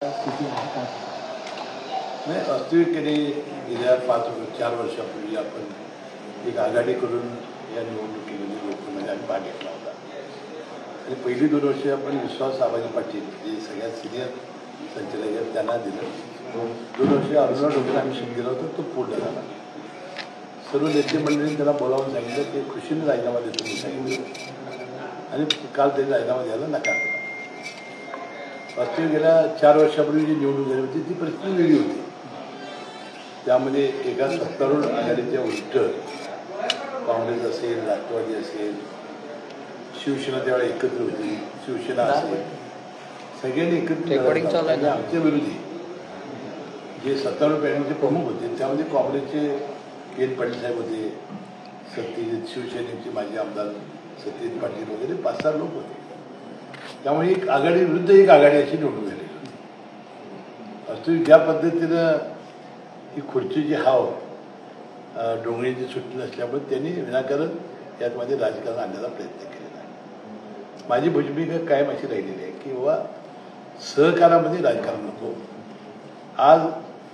स्थिती आहे का? नाही, वास्तविकतेने गेल्या 4 वर्षापूर्वी आपण एक आघाडी करून या निवडणुकीमध्ये लोकसभेमध्ये आम्ही भाग घेतला होता. आणि पहिली 2 वर्ष आपण विश्वास आबाजी पाटील जे सगळ्यात सिनियर संचालक आहेत त्यांना दिलं. 2 वर्ष अरुणा डोंगरे आम्ही शिक दिला होता, तो पूर्ण झाला. सर्व नेते मंडळींनी त्याला बोलावून सांगितलं की खुशीने राजीनामा देतो मी सांगितलं आणि काल त्यांनी राजीनामा द्यायला नकार दिला. वास्तविक गेल्या 4 वर्षापूर्वी जी निवडणूक झाली होती ती परिस्थिती वेगळी होती. त्यामध्ये एका सत्तारूढ आघाडीच्या उलट काँग्रेस असेल, राष्ट्रवादी असेल, शिवसेना त्यावेळेला एकत्र होती, शिवसेना असेल, सगळ्यांनी एकत्र आमच्या विरोधी जे सत्तारूढ पॅनलचे प्रमुख होते त्यामध्ये काँग्रेसचे एन पाटील साहेब होते, शिवसेनेचे माजी आमदार सत्यजित पाटील वगैरे 5-6 लोक होते. त्यामुळे एक आघाडी विरुद्ध एक आघाडी अशी निवडून झाली. वास्तविक ज्या पद्धतीनं ही खुर्चीची हाव डोंगरेची सुटली नसल्यामुळे त्यांनी विनाकारण यामध्ये राजकारण आणण्याचा प्रयत्न केलेला आहे. माझी भूमिका कायम अशी राहिलेली आहे की बाबा सहकारामध्ये राजकारण नको. आज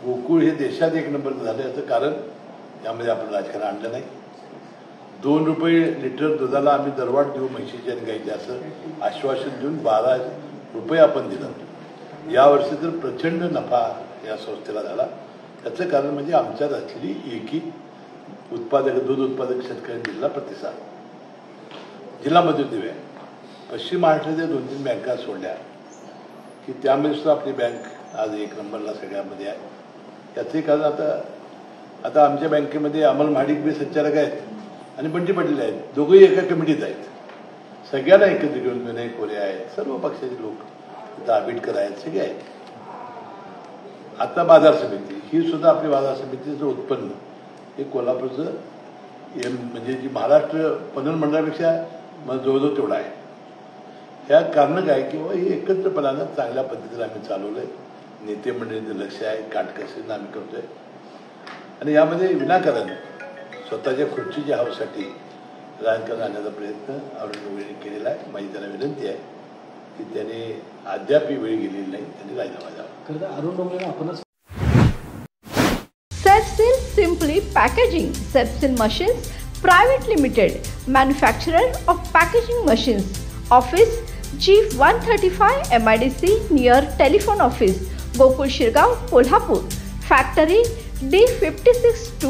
गोकुळ हे देशात 1 नंबर झालं याचं कारण त्यामध्ये आपण राजकारण आणलं नाही. 2 रुपये लिटर दुधाला आम्ही दरवाढ देऊ म्हशीच्या आणि गाईचे असं आश्वासन देऊन 12 रुपये आपण दिलं. यावर्षी तर प्रचंड नफा या संस्थेला झाला. त्याचं कारण म्हणजे आमच्यात असलेली एकी उत्पादक दूध उत्पादक शेतकऱ्यांनी दिलेला प्रतिसाद. जिल्हा मजूर दिवे पश्चिम महाराष्ट्राच्या 2-3 बँका सोडल्या की त्यामध्ये सुद्धा आपली बँक आज 1 नंबरला सगळ्यामध्ये आहे. याचंही कारण आता आमच्या बँकेमध्ये अमल महाडिक बी संचालक आहेत आणि बंटी पाटील आहेत, दोघंही एका कमिटीत आहेत. सगळ्यांना एकत्र घेऊन विनय कोरे आहेत, सर्व पक्षाचे लोक, आंबेडकर आहेत, सगळे आहेत. आता बाजार समिती ही सुद्धा आपली बाजार समितीचं उत्पन्न हे कोल्हापूरचं म्हणजे जी महाराष्ट्र पणन मंडळापेक्षा जवळजवळ तेवढा आहे. ह्या कारण काय की हे एकत्रपणानं चांगल्या पद्धतीने आम्ही चालवलं आहे. नेते मंडळींचं लक्ष आहे, काटकसरीनं आम्ही करतोय आणि यामध्ये विनाकारण स्वतःच्या खुर्चीच्या हावसाठी राजकारण आणण्याचा प्रयत्न अरुण डोंगरेंनी केलेला आहे. माझी त्यांना विनंती आहे की त्याने अद्याप ही वेळ गेलेली नाही, त्यांनी राजीनामा द्यावा. खरं तर अरुण डोंगरेंना आपणच Sepsil Simply Packaging, Sepsil Machines Private Limited, manufacturer of packaging machines. Office G135 MIDC near Telephone Office, Gokul Shirgaon, Kolhapur. Factory D56-2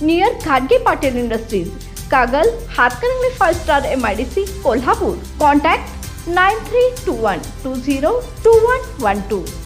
near Khadge Patel Industries, Kagal, Hathkarangli 5-star MIDC, Kolhapur. Contact 9321202112.